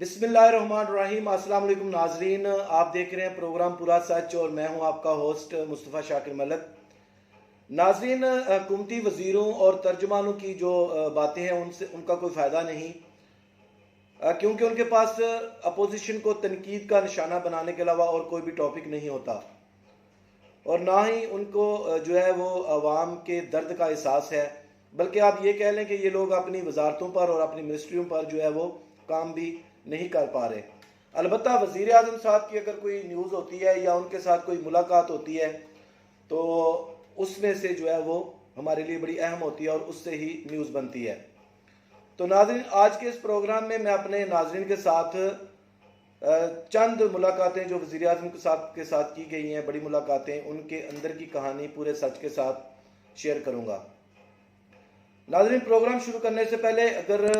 बिस्मिल्लाहिर्रहमानिर्रहीम। अस्सलाम वालेकुम नाजरीन, आप देख रहे हैं प्रोग्राम पूरा सच और मैं हूं आपका होस्ट मुस्तफ़ा शाकिर मलिक। नाजरीन, हुकूमती वज़ीरों और तर्जुमानों की जो बातें हैं उनसे उनका कोई फ़ायदा नहीं, क्योंकि उनके पास अपोजिशन को तनकीद का निशाना बनाने के अलावा और कोई भी टॉपिक नहीं होता और ना ही उनको जो है वो अवाम के दर्द का एहसास है। बल्कि आप ये कह लें कि ये लोग अपनी वजारतों पर और अपनी मिनिस्ट्रियों पर जो है वो काम भी नहीं कर पा रहे। अलबत्ता वज़ीर आज़म साहब की अगर कोई न्यूज़ होती है या उनके साथ कोई मुलाकात होती है तो उसमें से जो है वो हमारे लिए बड़ी अहम होती है और उससे ही न्यूज़ बनती है। तो नाज़रीन, आज के इस प्रोग्राम में मैं अपने नाज़रीन के साथ चंद मुलाकातें जो वज़ीर आज़म के साथ की गई हैं, बड़ी मुलाकातें, उनके अंदर की कहानी पूरे सच के साथ शेयर करूँगा। नाज़रीन, प्रोग्राम शुरू करने से पहले अगर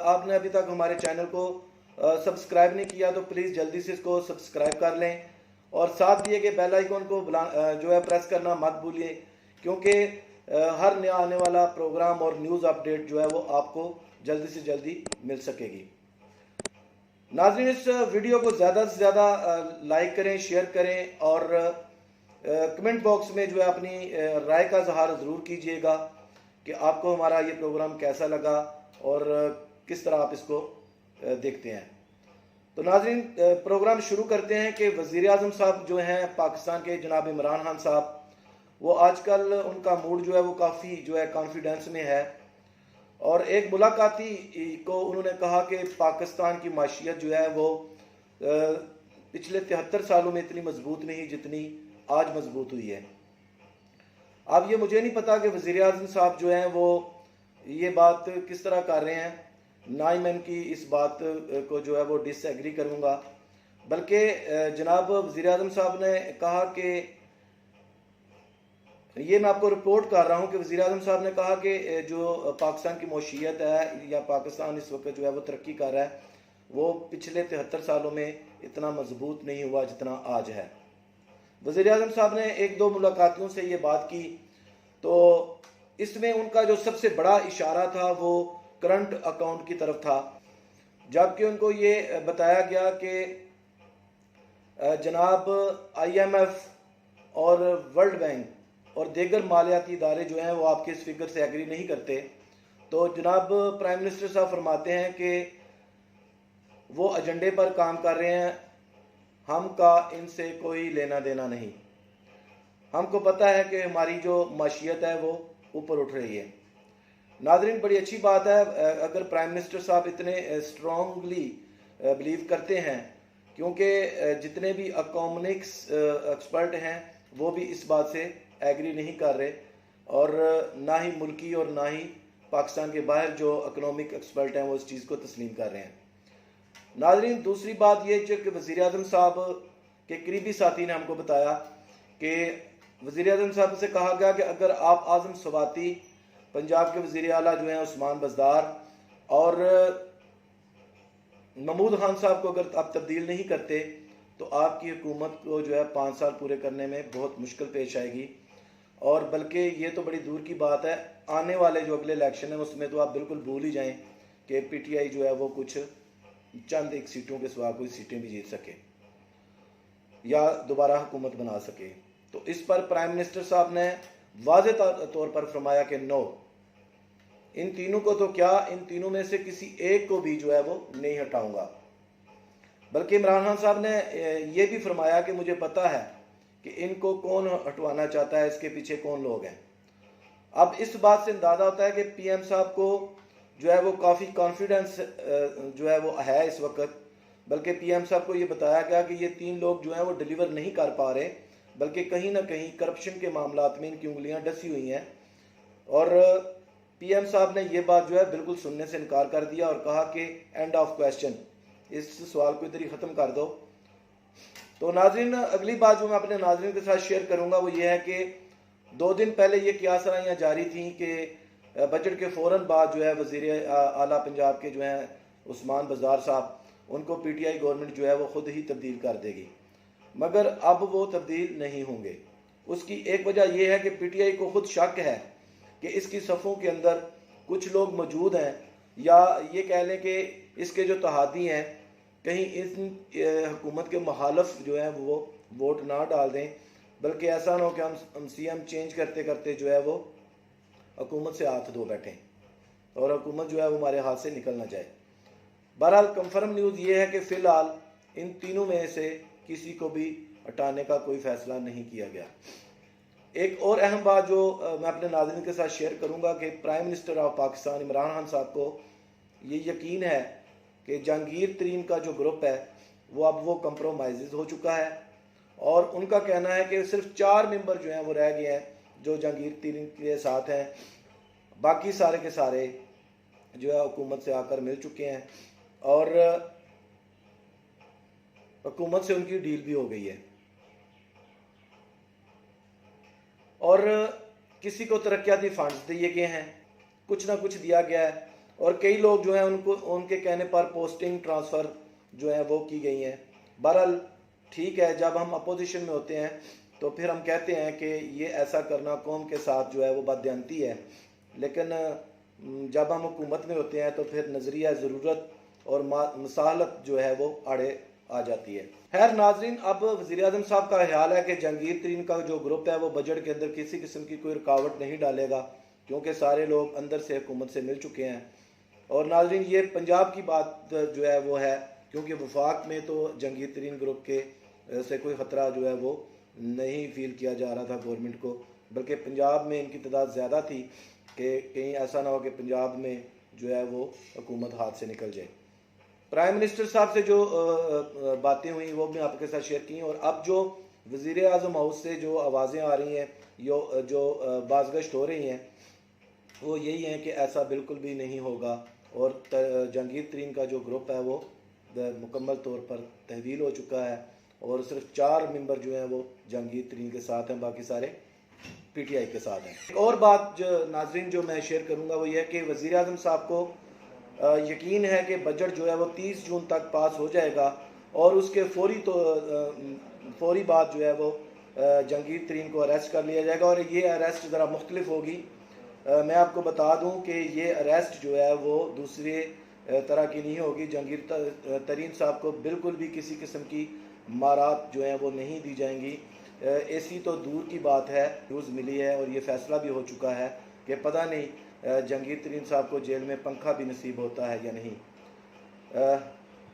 आपने अभी तक हमारे चैनल को सब्सक्राइब नहीं किया तो प्लीज़ जल्दी से इसको सब्सक्राइब कर लें और साथ दिए गए बेल आइकन को जो है प्रेस करना मत भूलिए, क्योंकि हर नया आने वाला प्रोग्राम और न्यूज़ अपडेट जो है वो आपको जल्दी से जल्दी मिल सकेगी। नाज़रीन, इस वीडियो को ज़्यादा से ज़्यादा लाइक करें, शेयर करें और कमेंट बॉक्स में जो है अपनी राय का इज़हार ज़रूर कीजिएगा कि आपको हमारा ये प्रोग्राम कैसा लगा और किस तरह आप इसको देखते हैं। तो नाज़रीन, प्रोग्राम शुरू करते हैं कि वज़ीर आज़म साहब जो हैं पाकिस्तान के, जनाब इमरान खान साहब, वो आजकल उनका मूड जो है वो काफ़ी जो है कॉन्फिडेंस में है और एक मुलाकाती को उन्होंने कहा कि पाकिस्तान की माशियत जो है वो पिछले 73 सालों में इतनी मजबूत नहीं जितनी आज मजबूत हुई है। अब ये मुझे नहीं पता कि वज़ीर आज़म साहब जो हैं वो ये बात किस तरह कर रहे हैं, ना ही मैं इनकी इस बात को जो है वो डिसएग्री करूँगा, बल्कि जनाब वज़ीर आज़म साहब ने कहा कि ये मैं आपको रिपोर्ट कर रहा हूँ कि वज़ीर आज़म साहब ने कहा कि जो पाकिस्तान की मौशियत है या पाकिस्तान इस वक्त जो है वो तरक्की कर रहा है, वो पिछले 73 सालों में इतना मजबूत नहीं हुआ जितना आज है। वज़ीर आज़म साहब ने एक दो मुलाकातों से ये बात की, तो इसमें उनका जो सबसे बड़ा इशारा था वो करंट अकाउंट की तरफ था, जबकि उनको ये बताया गया कि जनाब IMF और वर्ल्ड बैंक और दीगर मालियाती इदारे जो हैं वो आपके इस फिगर से एग्री नहीं करते। तो जनाब प्राइम मिनिस्टर साहब फरमाते हैं कि वो एजेंडे पर काम कर रहे हैं, हम का इनसे कोई लेना देना नहीं, हमको पता है कि हमारी जो माशियत है वो ऊपर उठ रही है। नाज़रीन, बड़ी अच्छी बात है अगर प्राइम मिनिस्टर साहब इतने स्ट्रॉन्गली बिलीव करते हैं, क्योंकि जितने भी इकोनॉमिक्स एक्सपर्ट हैं वो भी इस बात से एग्री नहीं कर रहे और ना ही मुल्की और ना ही पाकिस्तान के बाहर जो इकोनॉमिक एक्सपर्ट हैं वो इस चीज़ को तस्लीम कर रहे हैं। नाज़रीन, दूसरी बात ये जो कि वज़ीर आज़म साहब के करीबी साथी ने हमको बताया कि वज़ीर आज़म साहब से कहा गया कि अगर आप आज़म स्वाति, पंजाब के वज़ीर आला जो हैं उस्मान बज़दार और महमूद खान साहब को अगर आप तब्दील नहीं करते तो आपकी हुकूमत को जो है 5 साल पूरे करने में बहुत मुश्किल पेश आएगी। और बल्कि ये तो बड़ी दूर की बात है, आने वाले जो अगले इलेक्शन है उसमें तो आप बिल्कुल भूल ही जाएं कि PTI जो है वो कुछ चंद एक सीटों के सिवा कोई सीटें भी जीत सके या दोबारा हुकूमत बना सके। तो इस पर प्राइम मिनिस्टर साहब ने वाज़े तौर पर फरमाया कि नो, इन तीनों को तो क्या, इन तीनों में से किसी एक को भी जो है वो नहीं हटाऊंगा। बल्कि इमरान खान साहब ने ये भी फरमाया कि मुझे पता है कि इनको कौन हटवाना चाहता है, इसके पीछे कौन लोग हैं। अब इस बात से अंदाज़ा होता है कि PM साहब को जो है वो काफ़ी कॉन्फिडेंस जो है वो है इस वक्त, बल्कि PM साहब को ये बताया गया कि ये 3 लोग जो हैं वो डिलीवर नहीं कर पा रहे, बल्कि कहीं ना कहीं करप्शन के मामलात में इनकी उंगलियां डसी हुई हैं। और PM साहब ने ये बात जो है बिल्कुल सुनने से इनकार कर दिया और कहा कि एंड ऑफ क्वेश्चन, इस सवाल को इधर ही ख़त्म कर दो। तो नाज़रीन, अगली बात जो मैं अपने नाज़रीन के साथ शेयर करूंगा वो ये है कि 2 दिन पहले ये क्यासराइयाँ जारी थी कि बजट के फ़ौरन बाद जो है वज़ीर आला पंजाब के जो हैं उस्मान बज़दार साहब, उनको PTI गवर्नमेंट जो है वो ख़ुद ही तब्दील कर देगी, मगर अब वो तब्दील नहीं होंगे। उसकी एक वजह यह है कि PTI को खुद शक है कि इसकी सफ़ों के अंदर कुछ लोग मौजूद हैं, या ये कह लें कि इसके जो तहादी हैं कहीं इस हुकूमत के मुखालफ जो है वो वोट ना डाल दें, बल्कि ऐसा ना हो कि हम CM चेंज करते करते जो है वो हुकूमत से हाथ धो बैठें और हुकूमत जो है वो हमारे हाथ से निकल ना जाए। बहरहाल कंफर्म न्यूज़ ये है कि फ़िलहाल इन तीनों में से किसी को भी हटाने का कोई फ़ैसला नहीं किया गया। एक और अहम बात जो मैं अपने नाज़रीन के साथ शेयर करूंगा कि prime minister of Pakistan Imran Khan साहब को ये यकीन है कि जहांगीर तरीन का जो ग्रुप है वो अब वो कंप्रोमाइज़ हो चुका है, और उनका कहना है कि सिर्फ 4 मेंबर जो हैं वो रह गए हैं जो जहांगीर तरीन के साथ हैं, बाकी सारे के सारे जो है हुकूमत से आकर मिल चुके हैं और हुकूमत से उनकी डील भी हो गई है और किसी को तरक्याती फंड्स दिए गए हैं, कुछ ना कुछ दिया गया है, और कई लोग जो हैं उनको उनके कहने पर पोस्टिंग ट्रांसफ़र जो है वो की गई हैं। बहरहाल ठीक है, जब हम अपोजिशन में होते हैं तो फिर हम कहते हैं कि ये ऐसा करना कौम के साथ जो है वो बददियानती है, लेकिन जब हम हुकूमत में होते हैं तो फिर नज़रिया ज़रूरत और मसालत जो है वो आड़े आ जाती है। खैर नाजरीन, अब वज़ीर-ए-आज़म साहब का ख्याल है कि जहांगीर तरीन का जो ग्रुप है वो बजट के अंदर किसी किस्म की कोई रुकावट नहीं डालेगा, क्योंकि सारे लोग अंदर से हुकूमत से मिल चुके हैं। और नाजरीन, ये पंजाब की बात जो है वो है, क्योंकि वफाक में तो जहांगीर तरीन ग्रुप के से कोई ख़तरा जो है वो नहीं फील किया जा रहा था गवर्नमेंट को, बल्कि पंजाब में इनकी तादाद ज़्यादा थी कि कहीं ऐसा ना हो कि पंजाब में जो है वो हुकूमत हाथ से निकल जाए। प्राइम मिनिस्टर साहब से जो बातें हुई वो भी आपके साथ शेयर की, और अब जो वज़ीर-ए-आज़म हाउस से जो आवाज़ें आ रही हैं जो बाज़गश्त हो रही हैं वो यही है कि ऐसा बिल्कुल भी नहीं होगा, और जहांगीर तरीन का जो ग्रुप है वो मुकम्मल तौर पर तहवील हो चुका है, और सिर्फ 4 मेंबर जो हैं वो जहांगीर तरीन के साथ हैं, बाकी सारे PTI के साथ हैं। एक और बात जो नाजरीन जो मैं शेयर करूंगा वो ये है कि वज़ीर-ए-आज़म साहब को यकीन है कि बजट जो है वो 30 जून तक पास हो जाएगा, और उसके फौरी बाद जो है वो जहांगीर तरीन को अरेस्ट कर लिया जाएगा। और ये अरेस्ट ज़रा मुख्तलिफ होगी। मैं आपको बता दूं कि ये अरेस्ट जो है वो दूसरे तरह की नहीं होगी। जहांगीर तरीन साहब को बिल्कुल भी किसी किस्म की मारात जो है वो नहीं दी जाएंगी। ऐसी तो दूर की बात है, न्यूज़ मिली है और ये फैसला भी हो चुका है कि पता नहीं जहांगीर तरीन साहब को जेल में पंखा भी नसीब होता है या नहीं।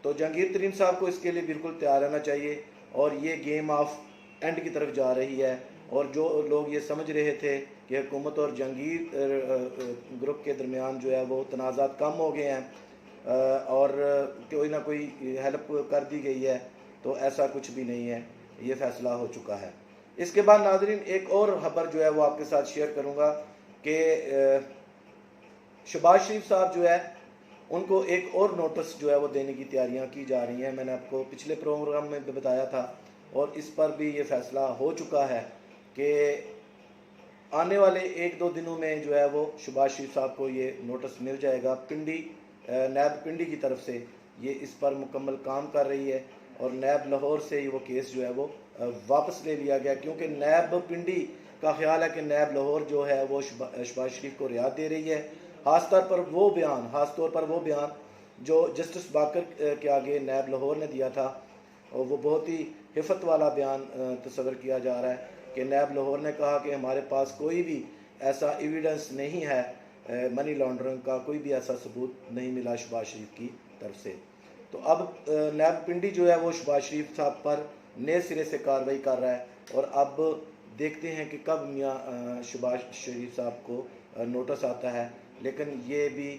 तो जहांगीर तरीन साहब को इसके लिए बिल्कुल तैयार रहना चाहिए, और ये गेम ऑफ एंड की तरफ जा रही है। और जो लोग ये समझ रहे थे कि हुकूमत और जहांगीर ग्रुप के दरमियान जो है वो तनाज़ात कम हो गए हैं और कोई ना कोई हेल्प कर दी गई है, तो ऐसा कुछ भी नहीं है, ये फ़ैसला हो चुका है। इसके बाद नाजरीन एक और खबर जो है वो आपके साथ शेयर करूँगा कि शहबाज शरीफ साहब जो है उनको एक और नोटिस जो है वो देने की तैयारियां की जा रही हैं। मैंने आपको पिछले प्रोग्राम में भी बताया था, और इस पर भी ये फैसला हो चुका है कि आने वाले 1-2 दिनों में जो है वो शहबाज शरीफ साहब को ये नोटिस मिल जाएगा। पिंडी नैब पिंडी की तरफ से ये इस पर मुकम्मल काम कर रही है, और नैब लाहौर से ही वो केस जो है वो वापस ले लिया गया, क्योंकि नैब पिंडी का ख्याल है कि नैब लाहौर जो है वो शहबाज शरीफ को रियायत दे रही है। खासतौर पर वो बयान जो जस्टिस बाकर के आगे नैब लाहौर ने दिया था, और वो बहुत ही हिफत वाला बयान तस्वर किया जा रहा है कि नैब लाहौर ने कहा कि हमारे पास कोई भी ऐसा एविडेंस नहीं है, मनी लॉन्ड्रिंग का कोई भी ऐसा सबूत नहीं मिला शहबाज शरीफ की तरफ से। तो अब नैब पिंडी जो है वो शहबाज शरीफ साहब पर नए सिरे से कार्रवाई कर रहा है, और अब देखते हैं कि कब मियाँ शहबाज शरीफ साहब को नोटिस आता है, लेकिन ये भी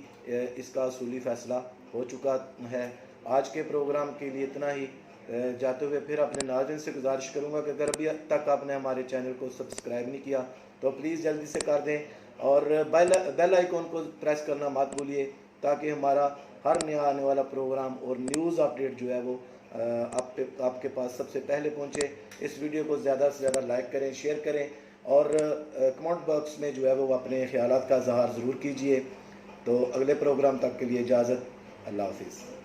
इसका असूली फ़ैसला हो चुका है। आज के प्रोग्राम के लिए इतना ही। जाते हुए फिर अपने नाज़रीन से गुजारिश करूंगा कि अगर अभी तक आपने हमारे चैनल को सब्सक्राइब नहीं किया तो प्लीज़ जल्दी से कर दें, और बेल आइकॉन को प्रेस करना मत भूलिए, ताकि हमारा हर नया आने वाला प्रोग्राम और न्यूज़ अपडेट जो है वो आपके पास सबसे पहले पहुंचे। इस वीडियो को ज़्यादा से ज़्यादा लाइक करें, शेयर करें, और कमेंट बॉक्स में जो है वो अपने ख्यालात का इज़हार ज़रूर कीजिए। तो अगले प्रोग्राम तक के लिए इजाज़त। अल्लाह हाफिज़।